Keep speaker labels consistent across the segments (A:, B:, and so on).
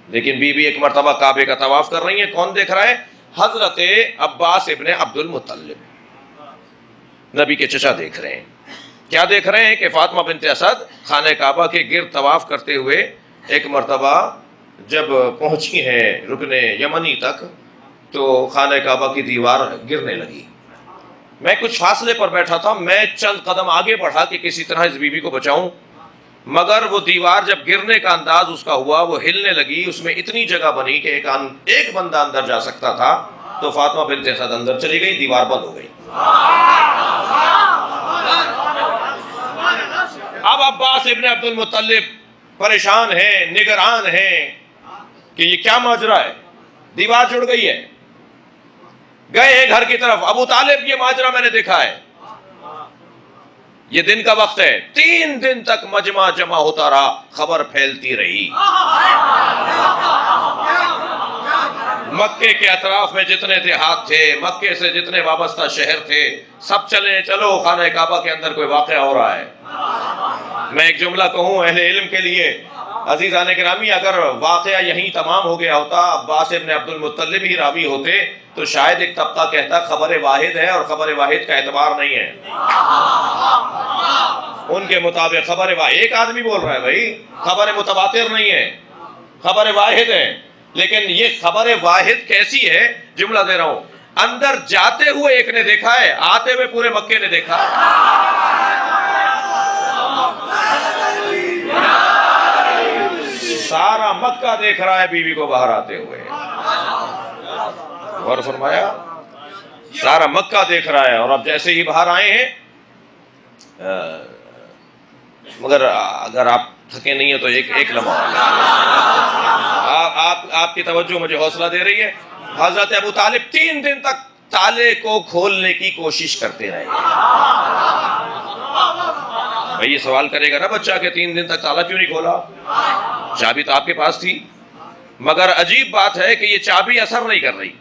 A: لیکن be be ایک مرتبہ کعبے کا طواف کر رہی ہیں، کون دیکھ رہا ہے؟ حضرت عباس ابن عبد المطلب، نبی کے چچا دیکھ رہے ہیں۔ کیا دیکھ رہے ہیں کہ فاطمہ بنت اسد خانہ کعبہ کے گرد طواف کرتے ہوئے ایک مرتبہ جب پہنچی ہیں رکن یمنی تک تو خانہ کعبہ کی دیوار گرنے لگی۔ میں کچھ فاصلے پر بیٹھا تھا، میں چند قدم آگے بڑھا کہ کسی طرح اس بی بی کو بچاؤں، مگر وہ دیوار جب گرنے کا انداز اس کا ہوا، وہ ہلنے لگی، اس میں اتنی جگہ بنی کہ ایک بندہ اندر جا سکتا تھا، تو فاطمہ بنت اسد اندر چلی گئی، دیوار بند ہو گئی۔ اب عباس ابن عبد المطلب پریشان ہیں، نگران ہیں کہ یہ کیا ماجرا ہے، دیوار جڑ گئی ہے۔ گئے ہیں گھر کی طرف، ابو طالب یہ ماجرا میں نے دیکھا ہے، یہ دن کا وقت ہے، 3 دن تک مجمع جمع ہوتا رہا، خبر پھیلتی رہی۔ مکے کے اطراف میں جتنے دیہات تھے، مکے سے جتنے وابستہ شہر تھے، سب چلو خانہ کعبہ کے اندر کوئی واقعہ ہو رہا ہے۔ میں ایک جملہ کہوں اہل علم کے لیے، عزیزان گرامی، اگر واقعہ یہیں تمام ہو گیا ہوتا، عباس ابن عبد المطلب ہی راوی ہوتے، تو شاید ایک طبقہ کہتا خبر واحد ہے اور خبر واحد کا اعتبار نہیں ہے۔ ان کے مطابق خبر واحد، ایک آدمی بول رہا ہے بھائی، خبر متواتر نہیں ہے، خبر واحد ہے۔ لیکن یہ خبر واحد کیسی ہے؟ جملہ دے رہا ہوں، اندر جاتے ہوئے ایک نے دیکھا ہے، آتے ہوئے پورے مکے نے دیکھا ہے۔ سارا مکہ دیکھ رہا ہے بیوی کو باہر آتے ہوئے، غور فرمایا، سارا مکہ دیکھ رہا ہے۔ اور اب جیسے ہی باہر آئے ہیں، مگر اگر آپ تھکے نہیں ہیں تو ایک لمحہ آپ کی توجہ مجھے حوصلہ دے رہی ہے۔ حضرت ابو طالب 3 دن تک تالے کو کھولنے کی کوشش کرتے رہے۔ بھئی یہ سوال کرے گا نا بچہ کہ 3 دن تک تالا کیوں نہیں کھولا؟ چابی تو آپ کے پاس تھی، مگر عجیب بات ہے کہ یہ چابی اثر نہیں کر رہی،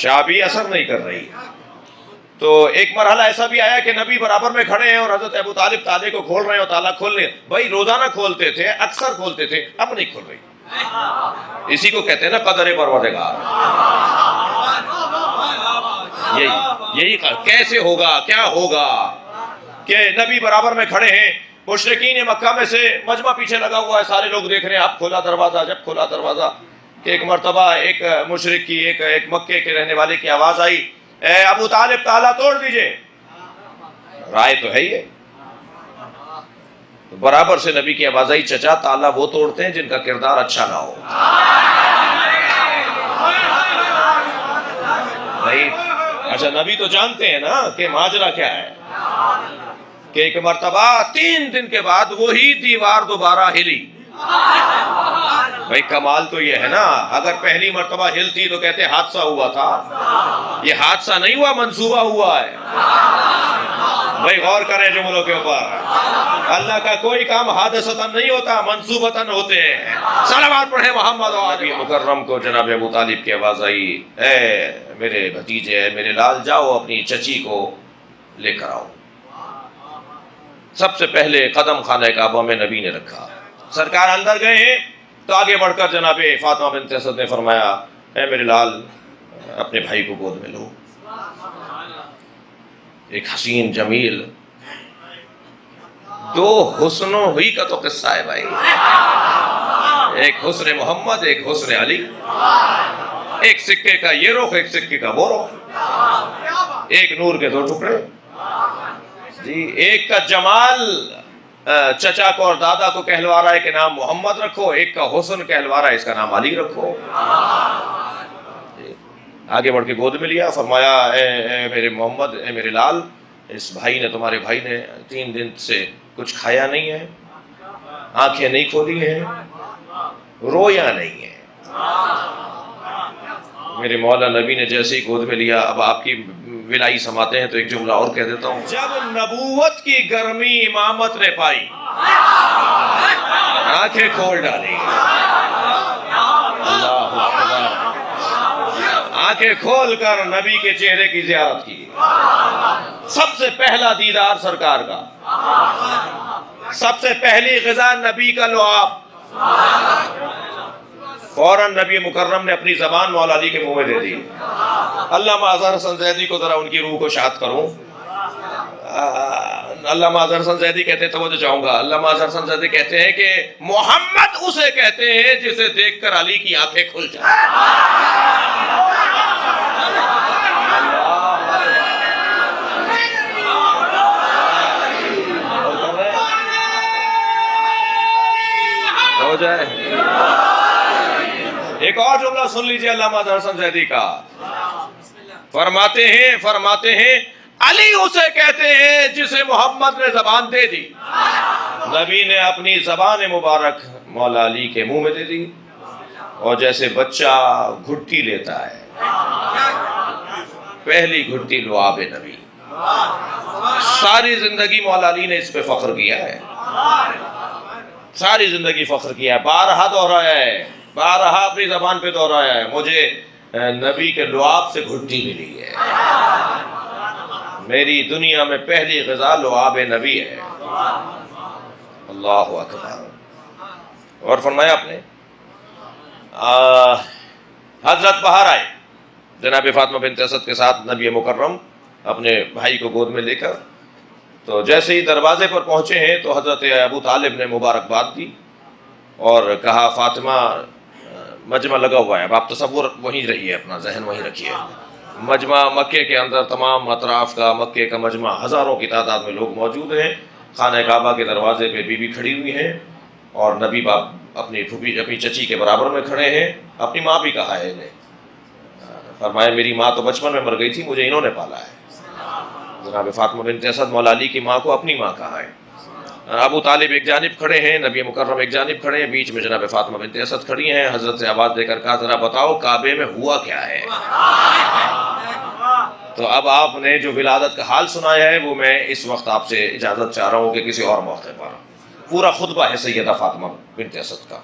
A: چابی اثر نہیں کر رہی۔ تو ایک مرحلہ ایسا بھی آیا کہ نبی برابر میں کھڑے ہیں اور حضرت ابو طالب تالے کو کھول رہے ہیں اور تالا کھولنے، بھائی روزانہ کھولتے تھے، اکثر کھولتے تھے، اب نہیں کھول رہی۔ اسی کو کہتے ہیں نا قدر پروردگار۔ یہی کیسے ہوگا، کیا ہوگا کہ نبی برابر میں کھڑے ہیں، مشرکین مکہ میں سے مجمع پیچھے لگا ہوا ہے، سارے لوگ دیکھ رہے ہیں، اب کھولا دروازہ، جب کھولا دروازہ کہ ایک مرتبہ ایک مشرک کی، ایک مکے کے رہنے والے کی آواز آئی، اے ابو طالب تالا توڑ دیجئے۔ رائے تو ہے ہی، برابر سے نبی کی آواز آئی، چچا تالا وہ توڑتے ہیں جن کا کردار اچھا نہ ہو۔ نہیں، اچھا نبی تو جانتے ہیں نا کہ ماجرا کیا ہے، کہ ایک مرتبہ 3 دن کے بعد وہی دیوار دوبارہ ہلی۔ بھائی کمال تو یہ ہے نا، اگر پہلی مرتبہ ہلتی تو کہتے حادثہ ہوا تھا، یہ حادثہ نہیں ہوا، منصوبہ ہوا ہے۔ بھائی غور کریں جملوں کے اوپر، اللہ کا کوئی کام حادثتاً نہیں ہوتا، منصوبتاً ہوتے ہیں۔ صلوات پڑھیں محمد و آل مکرم کو۔ جناب ابو طالب کی آواز آئی، اے میرے بھتیجے، اے میرے لال، جاؤ اپنی چچی کو لے کر آؤ۔ سب سے پہلے قدم خانہ کعبہ میں نبی نے رکھا، سرکار اندر گئے ہیں تو آگے بڑھ کر جناب فاطمہ بنت اسد نے فرمایا، اے میرے لال اپنے بھائی کو گود میں لو۔ ایک حسین جمیل، 2 حسنوں ہوئی کا تو قصہ ہے بھائی، ایک حسن محمد، ایک حسن علی، ایک سکے کا یہ رخ، ایک سکے کا وہ رخ، ایک نور کے 2 ٹکڑے جی۔ ایک کا جمال چچا کو اور دادا کو کہلوا رہا ہے کہ نام محمد رکھو، ایک کا حسن کہلوا رہا ہے اس کا نام علی رکھو۔ آگے بڑھ کے گود میں لیا، فرمایا اے میرے محمد، اے میرے لال، اس بھائی نے، تمہارے بھائی نے 3 دن سے کچھ کھایا نہیں ہے، آنکھیں نہیں کھولی ہیں، رویا نہیں ہے۔ میرے مولا نبی نے جیسے ہی گود میں لیا، اب آپ کی ولائی سماتے ہیں تو ایک جملہ اور کہہ دیتا ہوں، جب نبوت کی گرمی امامت نے پائی، آنکھیں کھول ڈالی، اللہ اکبر، آنکھیں کھول کر نبی کے چہرے کی زیارت کی۔ سب سے پہلا دیدار سرکار کا، سب سے پہلی غذا نبی کا لعاب، فوراً نبی مکرم نے اپنی زبان مولا علی کے منہ میں دے دی. علامہ اظہر حسن زیدی کو ذرا ان کی روح کو شاد کروں. علامہ اظہر حسن زیدی کہتے ہیں, توجہ چاہوں گا, علامہ اظہر حسن زیدی کہتے ہیں کہ محمد اسے کہتے ہیں جسے دیکھ کر علی کی آنکھیں کھل جائیں. ہو جائے. ایک اور جملہ سن لیجئے علامہ اظہر حسن زیدی کا. فرماتے ہیں علی اسے کہتے ہیں جسے محمد نے زبان دے دی. نبی نے اپنی زبان مبارک مولا علی کے منہ میں دے دی, اور جیسے بچہ گھٹی لیتا ہے, پہلی گھٹی لعاب نبی. ساری زندگی مولا علی نے اس پہ فخر کیا ہے, ساری زندگی فخر کیا ہے, بارہا دہرایا ہے, بارہا اپنی زبان پہ دہرایا ہے, مجھے نبی کے لعاب سے گھٹی ملی ہے, میری دنیا میں پہلی غذا لعاب نبی ہے. اللہ اکبر. اور فرمایا آپ نے حضرت باہر آئے جناب فاطمہ بنت اسد کے ساتھ نبی مکرم اپنے بھائی کو گود میں لے کر. تو جیسے ہی دروازے پر پہنچے ہیں تو حضرت ابو طالب نے مبارکباد دی اور کہا فاطمہ مجمع لگا ہوا ہے, اب آپ تصور وہیں رہیے, اپنا ذہن وہیں رکھیے. مجمع مکے کے اندر, تمام اطراف کا مکے کا مجمع, ہزاروں کی تعداد میں لوگ موجود ہیں. خانہ کعبہ کے دروازے پہ بی بی کھڑی ہوئی ہیں, اور نبی باپ اپنی پھوپھی اپنی چچی کے برابر میں کھڑے ہیں. اپنی ماں بھی کہا ہے انہیں, فرمایا میری ماں تو بچپن میں مر گئی تھی, مجھے انہوں نے پالا ہے. جناب فاطمہ بنت اسد مولا علی کی ماں کو اپنی ماں کہا ہے. ابو طالب ایک جانب کھڑے ہیں, نبی مکرم ایک جانب کھڑے ہیں, بیچ میں جناب فاطمہ بنت اسد کھڑی ہیں. حضرت سے آواز دے کر کہا ذرا بتاؤ کعبے میں ہوا کیا ہے. تو اب آپ نے جو ولادت کا حال سنایا ہے وہ میں اس وقت آپ سے اجازت چاہ رہا ہوں کہ کسی اور موقع پر. پورا خطبہ ہے سیدہ فاطمہ بنت اسد کا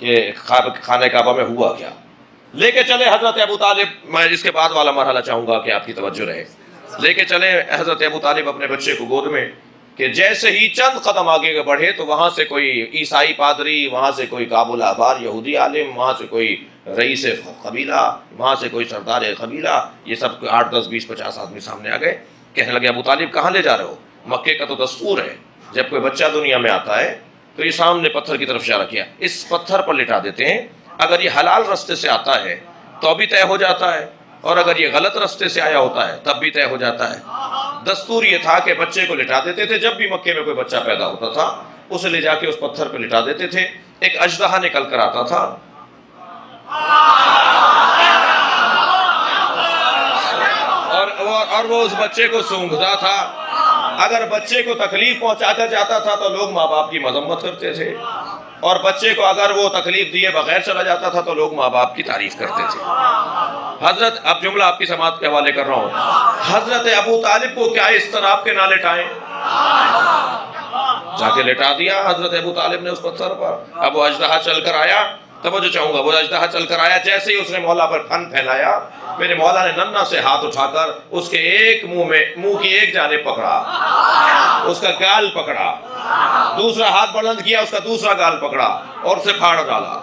A: کہ خانہ کعبہ میں ہوا کیا. لے کے چلے حضرت ابو طالب, میں اس کے بعد والا مرحلہ چاہوں گا کہ آپ کی توجہ رہے. لے کے چلے حضرت ابو طالب اپنے بچے کو گود میں, کہ جیسے ہی چند قدم آگے بڑھے تو وہاں سے کوئی عیسائی پادری, وہاں سے کوئی کابل احبار یہودی عالم, وہاں سے کوئی رئیس قبیلہ, وہاں سے کوئی سردار قبیلہ, یہ سب 8 10 20 50 آدمی سامنے آ گئے. کہنے لگے ابو طالب کہاں لے جا رہے ہو. مکے کا تو دستور ہے جب کوئی بچہ دنیا میں آتا ہے تو یہ سامنے پتھر کی طرف اشارہ کیا, اس پتھر پر لٹا دیتے ہیں. اگر یہ حلال راستے سے آتا ہے تو بھی طے ہو جاتا ہے, اور اگر یہ غلط راستے سے آیا ہوتا ہے تب بھی طے ہو جاتا ہے. دستور یہ تھا کہ بچے کو لٹا دیتے تھے. جب بھی مکے میں کوئی بچہ پیدا ہوتا تھا اسے لے جا کے اس پتھر پہ لٹا دیتے تھے. ایک اژدہا نکل کر آتا تھا, اور وہ اس بچے کو سونگھتا تھا. اگر بچے کو تکلیف پہنچاتا جاتا تھا تو لوگ ماں باپ کی مذمت کرتے تھے, اور بچے کو اگر وہ تکلیف دیے بغیر چلا جاتا تھا تو لوگ ماں باپ کی تعریف کرتے تھے. حضرت, اب جملہ آپ کی سماعت کے حوالے کر رہا ہوں, حضرت ابو طالب کو کیا اس طرح کے نہ لٹائیں, جا کے لٹا دیا حضرت ابو طالب نے اس پتھر پر. اب وہ اژدہا چل کر آیا, توجہ چاہوں گا, وہ اژدہا چل کر آیا, جیسے ہی اس نے مولا پر پھن پھیلایا, میرے مولا نے ننھا سے ہاتھ اٹھا کر اس کے ایک منہ کی ایک جانب پکڑا, اس کا گال پکڑا, دوسرا ہاتھ بلند کیا, اس کا دوسرا گال پکڑا اور اسے پھاڑ ڈالا.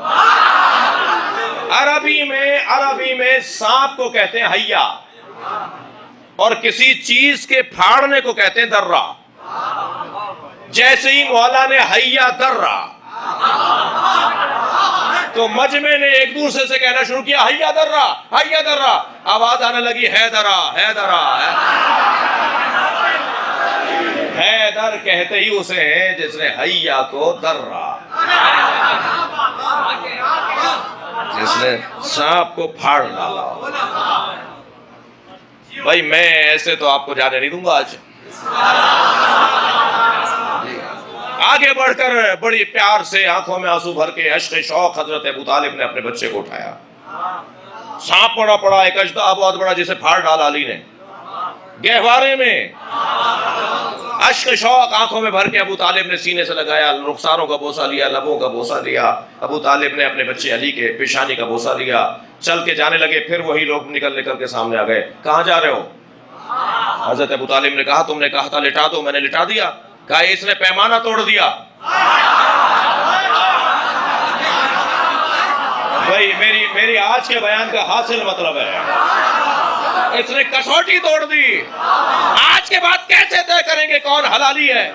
A: عربی میں سانپ کو کہتے ہیں حیا, اور کسی چیز کے پھاڑنے کو کہتے ہیں درہ. جیسے ہی مولا نے حیا درہ تو مجمع نے ایک دوسرے سے کہنا شروع کیا حیا درہ, حیا درہ. آواز آنے لگی حیدرہ, حیدرہ. حیدر کہتے ہی اسے ہیں جس نے حیا کو درہ, جس نے سانپ کو پھاڑ ڈالا. بھائی میں ایسے تو آپ کو جانے نہیں دوں گا آج. آگے بڑھ کر بڑی پیار سے آنکھوں میں آنسو بھر کے عشق شوق حضرت ابو طالب نے اپنے بچے کو اٹھایا. سانپ پڑا ایک اژدہا بہت بڑا جسے پھاڑ ڈالا علی نے گہوارے میں. عشق شوق آنکھوں میں بھر کے ابو طالب نے سینے سے لگایا, رخساروں کا بوسہ لیا, لبوں کا بوسہ لیا. ابو طالب نے اپنے بچے علی کے پیشانی کا بوسہ لیا. چل کے جانے لگے, پھر وہی لوگ نکل کے سامنے آ گئے. کہاں جا رہے ہو. حضرت ابو طالب نے کہا تم نے کہا تھا لٹا دو, میں نے لٹا دیا. کہا اس نے پیمانہ توڑ دیا. میری آج کے بیان کا حاصل مطلب ہے اس نے کسوٹی توڑ دی. آج کے بعد کیسے طے کریں گے کون حلالی ہے؟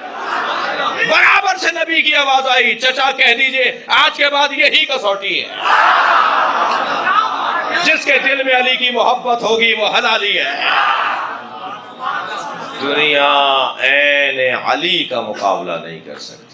A: برابر سے نبی کی آواز آئی, چچا کہہ دیجئے آج کے بعد یہی کسوٹی ہے. جس کے دل میں علی کی محبت ہوگی وہ حلالی ہے. دنیا عین علی کا مقابلہ نہیں کر سکتی.